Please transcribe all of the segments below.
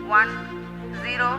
1 0।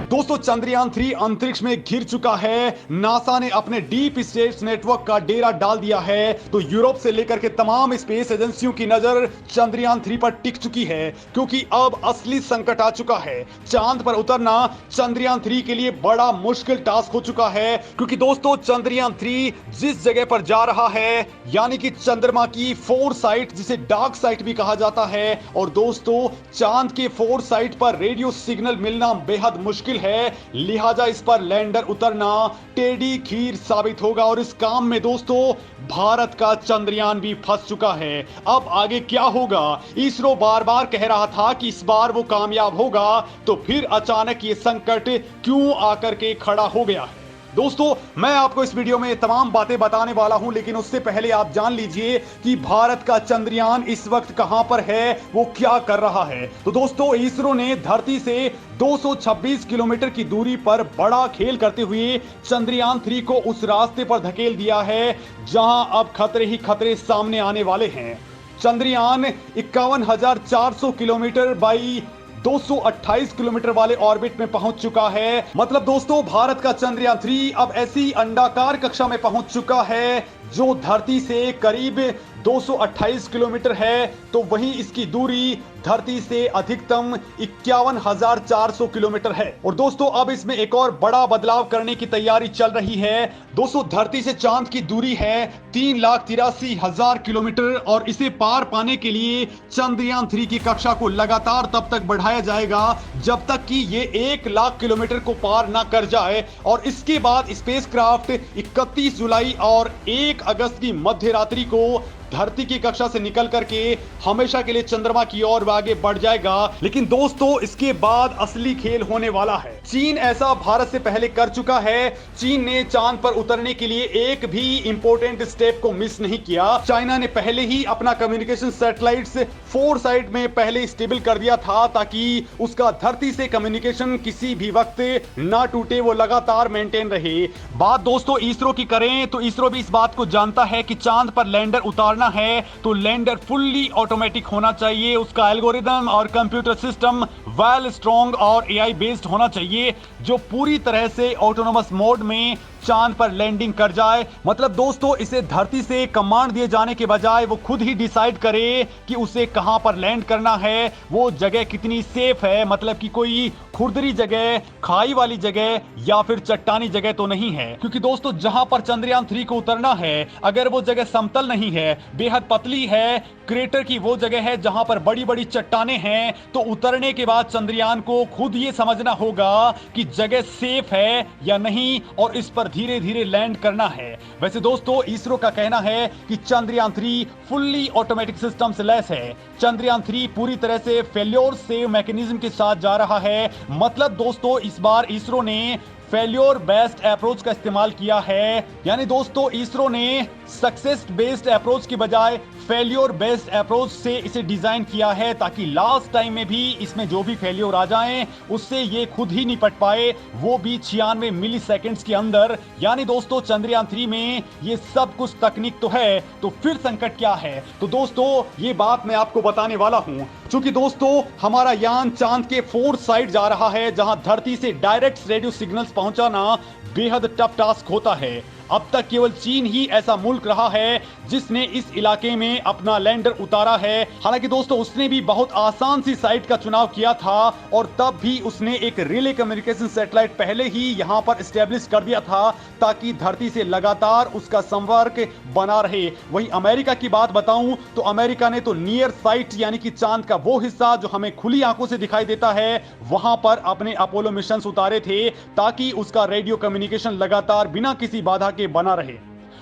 दोस्तों चंद्रयान 3 अंतरिक्ष में घिर चुका है। नासा ने अपने डीप स्पेस नेटवर्क का डेरा डाल दिया है। तो यूरोप से लेकर के तमाम स्पेस एजेंसियों की नजर चंद्रयान 3 पर टिक चुकी है, क्योंकि अब असली संकट आ चुका है। चांद पर उतरना चंद्रयान 3 के लिए बड़ा मुश्किल टास्क हो चुका है, क्योंकि दोस्तों चंद्रयान 3 जिस जगह पर जा रहा है, यानी कि चंद्रमा की 4 साइट, जिसे डार्क साइट भी कहा जाता है, और दोस्तों चांद के 4 साइट पर रेडियो सिग्नल मिलना बेहद मुश्किल है। लिहाजा इस पर लैंडर उतरना टेढ़ी खीर साबित होगा। और इस काम में दोस्तों भारत का चंद्रयान भी फंस चुका है। अब आगे क्या होगा? इसरो बार बार कह रहा था कि इस बार वो कामयाब होगा, तो फिर अचानक ये संकट क्यों आकर के खड़ा हो गया है? दोस्तों मैं आपको इस वीडियो में तमाम बातें बताने वाला हूं, लेकिन उससे पहले आप जान लीजिए कि भारत का चंद्रयान इस वक्त कहां पर है, वो क्या कर रहा है। तो दोस्तों इसरो ने धरती से 226 किलोमीटर की दूरी पर बड़ा खेल करते हुए चंद्रयान 3 को उस रास्ते पर धकेल दिया है जहां अब खतरे ही खतरे सामने आने वाले हैं। चंद्रयान 51,400 किलोमीटर बाई 228 किलोमीटर वाले ऑर्बिट में पहुंच चुका है। मतलब दोस्तों भारत का चंद्रयान 3 अब ऐसी अंडाकार कक्षा में पहुंच चुका है जो धरती से करीब 228 किलोमीटर है, तो वहीं इसकी दूरी धरती से अधिकतम 51,400 किलोमीटर है। और दोस्तों अब इसमें एक और बड़ा बदलाव करने की तैयारी चल रही है। दोस्तों धरती से चांद की दूरी है 3,83,000 किलोमीटर, और इसे पार पाने के लिए चंद्रयान 3 की कक्षा को लगातार तब तक बढ़ाया जाएगा जब तक कि ये 1,00,000 किलोमीटर को पार ना कर जाए। और इसके बाद स्पेसक्राफ्ट 31 जुलाई और 1 अगस्त की मध्य रात्रि को धरती की कक्षा से निकल करके हमेशा के लिए चंद्रमा की ओर आगे बढ़ जाएगा। लेकिन दोस्तों इसके बाद असली खेल होने वाला है। चीन ऐसा भारत से पहले कर चुका है। चीन ने चांद पर उतरने के लिए एक भी इंपॉर्टेंट स्टेप को मिस नहीं किया। चाइना ने पहले ही अपना कम्युनिकेशन सैटेलाइट्स 4 साइट में पहले स्टेबल कर दिया था, ताकि उसका धरती से कम्युनिकेशन किसी भी वक्त ना टूटे, वो लगातार मेंटेन रहे। बात दोस्तों इसरो की करें तो इसरो भी इस बात को जानता है कि चांद पर लैंडर उतारना है तो लैंडर फुल्ली ऑटोमेटिक होना चाहिए। उसका एल्गोरिदम और कंप्यूटर सिस्टम वेल स्ट्रॉन्ग और एआई बेस्ड होना चाहिए, जो पूरी तरह से ऑटोनोमस मोड में चांद पर लैंडिंग कर जाए। मतलब दोस्तों इसे धरती से कमांड दिए जाने के बजाय वो खुद ही डिसाइड करे कि उसे कहां पर लैंड करना है, वो जगह कितनी सेफ है, मतलब कि कोई खुरदरी जगह, खाई वाली जगह या फिर चट्टानी जगह तो नहीं है। क्योंकि दोस्तों जहां पर चंद्रयान 3 को उतरना है, अगर वो जगह समतल नहीं है, बेहद पतली है, क्रेटर की वो जगह है जहां पर बड़ी बड़ी चट्टाने हैं, तो उतरने के बाद चंद्रयान को खुद ये समझना होगा कि जगह सेफ है या नहीं, और इस पर धीरे धीरे लैंड करना है। वैसे दोस्तों इसरो का कहना है कि चंद्रयान 3 फुल्ली ऑटोमेटिक सिस्टम से लैस है। चंद्रयान 3 पूरी तरह से फेल्योर सेव मैकेनिज्म के साथ जा रहा है। मतलब दोस्तों इस बार इसरो ने फेल्योर बेस्ड अप्रोच का इस्तेमाल किया है, यानी दोस्तों इसरो ने सक्सेस बेस्ड अप्रोच की बजाय फेल्योर बेस्ड अप्रोच से इसे डिजाइन किया है, ताकि लास्ट टाइम में भी इसमें जो भी फेल्योर आ जाएं उससे ये खुद ही निपट पाए, वो भी 96 मिली सेकेंड्स के अंदर। यानी दोस्तों चंद्रयान 3 में ये सब कुछ तकनीक तो है, तो फिर संकट क्या है? तो दोस्तों ये बात मैं आपको बताने वाला हूं। क्योंकि दोस्तों हमारा यान चांद के 4 साइड जा रहा है, जहां धरती से डायरेक्ट रेडियो सिग्नल्स पहुंचाना बेहद टफ टास्क होता है। अब तक केवल चीन ही ऐसा मुल्क रहा है जिसने इस इलाके में अपना लैंडर उतारा है। हालांकि दोस्तों उसने भी बहुत आसान सी साइट का चुनाव किया था, और तब भी उसने एक रिले कम्युनिकेशन सैटेलाइट पहले ही यहां पर एस्टेब्लिश कर दिया था, ताकि धरती से लगातार उसका संपर्क बना रहे। वहीं अमेरिका की बात बताऊं तो अमेरिका ने तो नियर साइट, यानी कि चांद का वो हिस्सा जो हमें खुली आंखों से दिखाई देता है, वहां पर अपने अपोलो मिशन उतारे थे, ताकि उसका रेडियो कम्युनिकेशन लगातार बिना किसी बाधा के बना रहे।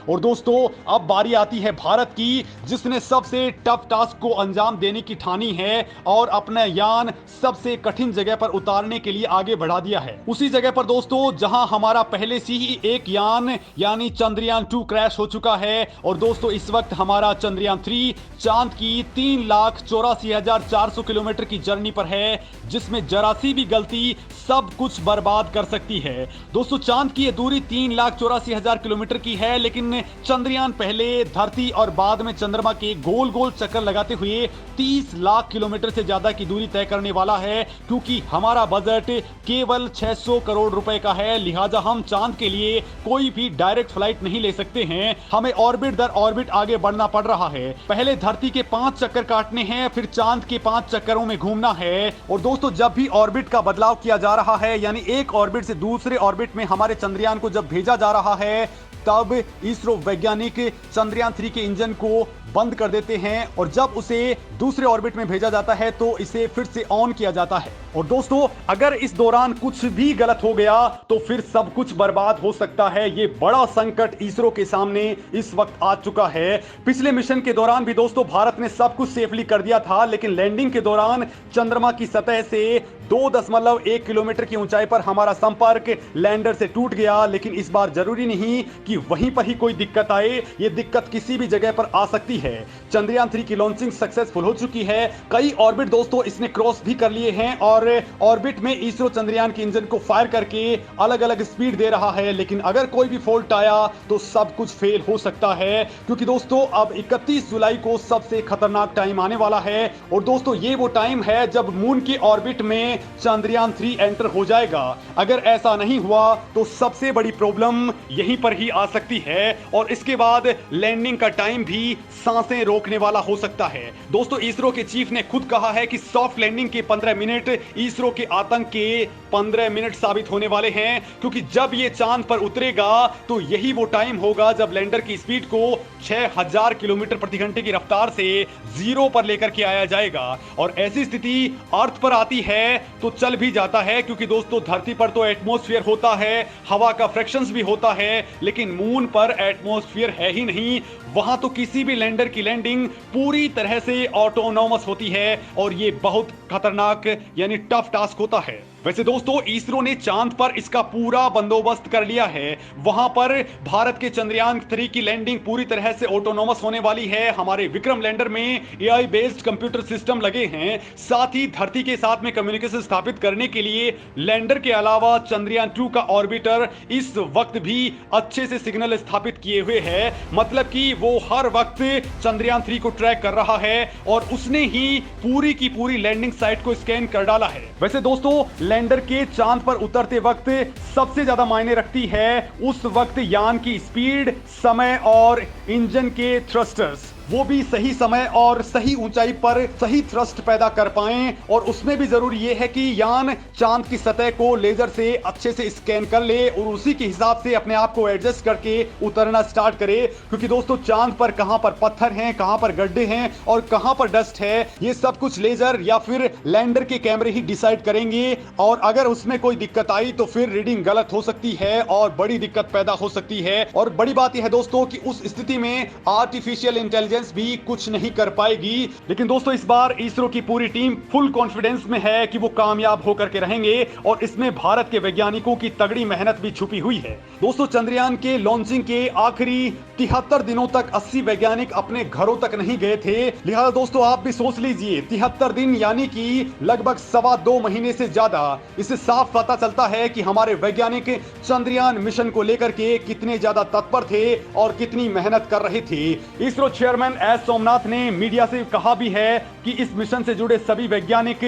और दोस्तों अब बारी आती है भारत की, जिसने सबसे टफ टास्क को अंजाम देने की ठानी है और अपना यान सबसे कठिन जगह पर उतारने के लिए आगे बढ़ा दिया है। उसी जगह पर दोस्तों जहां हमारा पहले से ही एक यान यानी चंद्रयान 2 क्रैश हो चुका है। और दोस्तों इस वक्त हमारा चंद्रयान 3 चांद की 3,84,400 किलोमीटर की जर्नी पर है, जिसमें जरा सी भी गलती सब कुछ बर्बाद कर सकती है। दोस्तों चांद की यह दूरी 3,84,000 किलोमीटर की है, लेकिन चंद्रयान पहले धरती और बाद में चंद्रमा के गोल गोल चक्कर लगाते हुए 30 लाख किलोमीटर से ज्यादा की दूरी तय करने वाला है, क्योंकि हमारा बजट केवल 600 करोड़ रुपए का है। लिहाजा हम चांद के लिए कोई भी डायरेक्ट फ्लाइट नहीं ले सकते हैं, हमें ऑर्बिट दर ऑर्बिट आगे बढ़ना पड़ रहा है। पहले धरती के 5 चक्कर काटने हैं, फिर चांद के 5 चक्करों में घूमना है। और दोस्तों, जब भी ऑर्बिट का बदलाव किया जा रहा है, यानी एक ऑर्बिट से दूसरे ऑर्बिट में हमारे चंद्रयान को जब भेजा जा रहा है, तब इसरो वैज्ञानिक चंद्रयान 3 के इंजन को बंद कर देते हैं और जब उसे दूसरे ऑर्बिट में भेजा जाता है तो इसे फिर से ऑन किया जाता है। और दोस्तों, अगर इस दौरान कुछ भी गलत हो गया तो फिर सब कुछ बर्बाद हो सकता है। ये बड़ा संकट इसरो के सामने इस वक्त आ चुका है। पिछले मिशन के दौरान भी दोस्तों भारत ने सब कुछ सेफली कर दिया था, लेकिन लैंडिंग के दौरान चंद्रमा की सतह से 2.1 किलोमीटर की ऊंचाई पर हमारा संपर्क लैंडर से टूट गया। लेकिन इस बार जरूरी नहीं कि वहीं पर ही कोई दिक्कत आए, ये दिक्कत किसी भी जगह पर आ सकती है। चंद्रयान 3 की लॉन्चिंग सक्सेसफुल हो चुकी है। कई ऑर्बिट दोस्तों इसने क्रॉस भी कर लिए हैं और ऑर्बिट में इसरो चंद्रयान के इंजन को फायर करके अलग अलग स्पीड दे रहा है। लेकिन अगर कोई भी फॉल्ट आया तो सब कुछ फेल हो सकता है, क्योंकि दोस्तों अब 31 जुलाई को सबसे खतरनाक टाइम आने वाला है। और दोस्तों, ये वो टाइम है जब मून की ऑर्बिट में चंद्रयान 3 एंटर हो जाएगा। अगर ऐसा नहीं हुआ तो सबसे बड़ी प्रॉब्लम यहीं पर ही आ सकती है और इसके बाद लैंडिंग का टाइम भी सांसें रोकने वाला हो सकता है। दोस्तों, इसरो के चीफ ने खुद कहा है कि सॉफ्ट लैंडिंग के 15 मिनट इसरो के आतंक के 15 मिनट साबित होने वाले हैं, क्योंकि जब ये चांद पर उतरेगा तो यही वो टाइम होगा जब लैंडर की स्पीड को 6000 किलोमीटर प्रति घंटे की रफ्तार से 0 पर लेकर के आया जाएगा। और ऐसी स्थिति अर्थ पर आती है तो चल भी जाता है, क्योंकि दोस्तों धरती पर तो एटमॉस्फेयर होता है, हवा का फ्रैक्शंस भी होता है, लेकिन मून पर एटमॉस्फेयर है ही नहीं। वहां तो किसी भी लैंडर की लैंडिंग पूरी तरह से ऑटोनॉमस होती है और ये बहुत खतरनाक यानी टफ टास्क होता है। वैसे दोस्तों, इसरो ने चांद पर इसका पूरा बंदोबस्त कर लिया है। वहां पर भारत के चंद्रयान 3 की लैंडिंग पूरी तरह से ऑटोनॉमस होने वाली है। हमारे विक्रम लैंडर में एआई बेस्ड कंप्यूटर सिस्टम लगे हैं। साथ ही धरती के साथ में कम्युनिकेशन स्थापित करने के लिए लैंडर के अलावा चंद्रयान 2 का ऑर्बिटर इस वक्त भी अच्छे से सिग्नल स्थापित किए हुए है। मतलब कि वो हर वक्त चंद्रयान 3 को ट्रैक कर रहा है और उसने ही पूरी की पूरी लैंडिंग साइट को स्कैन कर डाला है। वैसे दोस्तों, लैंडर के चांद पर उतरते वक्त सबसे ज्यादा मायने रखती है उस वक्त यान की स्पीड, समय और इंजन के थ्रस्टर्स, वो भी सही समय और सही ऊंचाई पर सही थ्रस्ट पैदा कर पाएं। और उसमें भी जरूरी यह है कि यान चांद की सतह को लेजर से अच्छे से स्कैन कर ले और उसी के हिसाब से अपने आप को एडजस्ट करके उतरना स्टार्ट करे, क्योंकि दोस्तों चांद पर कहां पर पत्थर हैं, कहां पर गड्ढे हैं और कहां पर डस्ट है, ये सब कुछ लेजर या फिर लैंडर के कैमरे ही डिसाइड करेंगे। और अगर उसमें कोई दिक्कत आई तो फिर रीडिंग गलत हो सकती है और बड़ी दिक्कत पैदा हो सकती है। और बड़ी बात यह है दोस्तों कि उस स्थिति में आर्टिफिशियल इंटेलिजेंस भी कुछ नहीं कर पाएगी। लेकिन दोस्तों, इस बार इसरो की पूरी टीम फुल कॉन्फिडेंस में है कि वो कामयाब होकर के रहेंगे और इसमें भारत के वैज्ञानिकों की तगड़ी मेहनत भी छुपी हुई है। दोस्तों, चंद्रयान के लॉन्चिंग के आखिरी 73 दिनों तक 80 वैज्ञानिक अपने घरों तक नहीं गए थे। लिहाजा दोस्तों, आप भी सोच लीजिए 73 दिन यानी कि लगभग 2.25 महीने से ज्यादा। इससे साफ पता चलता है कि हमारे वैज्ञानिक चंद्रयान मिशन को लेकर के कितने ज्यादा तत्पर थे और कितनी मेहनत कर रहे थे। इसरो चेयरमैन एस सोमनाथ ने मीडिया से कहा भी है कि इस मिशन से जुड़े सभी वैज्ञानिक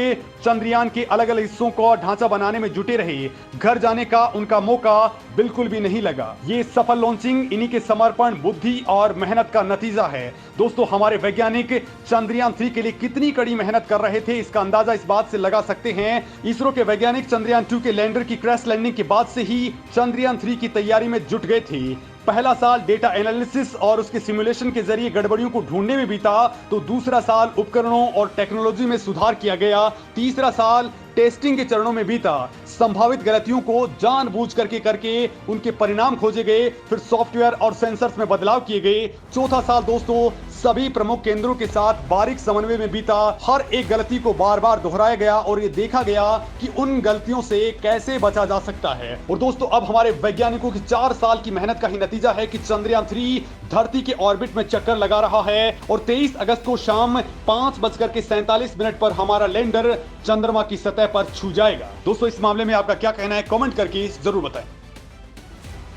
चंद्रयान के अलग अलग हिस्सों को ढांचा बनाने में जुटे रहे। घर जाने का उनका मौका बिल्कुल भी नहीं लगा। ये सफल लॉन्चिंग इन्हीं के समर्पण, बुद्धि और मेहनत का नतीजा है। दोस्तों, हमारे वैज्ञानिक चंद्रयान 3 के लिए कितनी कड़ी मेहनत कर रहे थे, इसका अंदाजा इस बात से लगा सकते हैं। इसरो के वैज्ञानिक चंद्रयान 2 के लैंडर की क्रैश लैंडिंग के बाद से ही चंद्रयान 3 की तैयारी में जुट गए थे। पहला साल डेटा एनालिसिस और उसके सिमुलेशन के जरिए गड़बड़ियों को ढूंढने में बीता, तो दूसरा साल उपकरणों और टेक्नोलॉजी में सुधार किया गया। तीसरा साल टेस्टिंग के चरणों में बीता, संभावित गलतियों को जानबूझ करके उनके परिणाम खोजे गए, फिर सॉफ्टवेयर और सेंसर्स में बदलाव किए गए। चौथा साल दोस्तों सभी प्रमुख केंद्रों के साथ बारीक समन्वय में बीता। हर एक गलती को बार बार दोहराया गया और ये देखा गया कि उन गलतियों से कैसे बचा जा सकता है। और दोस्तों, अब हमारे वैज्ञानिकों की 4 साल की मेहनत का ही नतीजा है कि चंद्रयान 3 धरती के ऑर्बिट में चक्कर लगा रहा है और 23 अगस्त को शाम 5:47 पर हमारा लैंडर चंद्रमा की सतह पर छू जाएगा। दोस्तों, इस मामले में आपका क्या कहना है, कमेंट करके जरूर बताएं।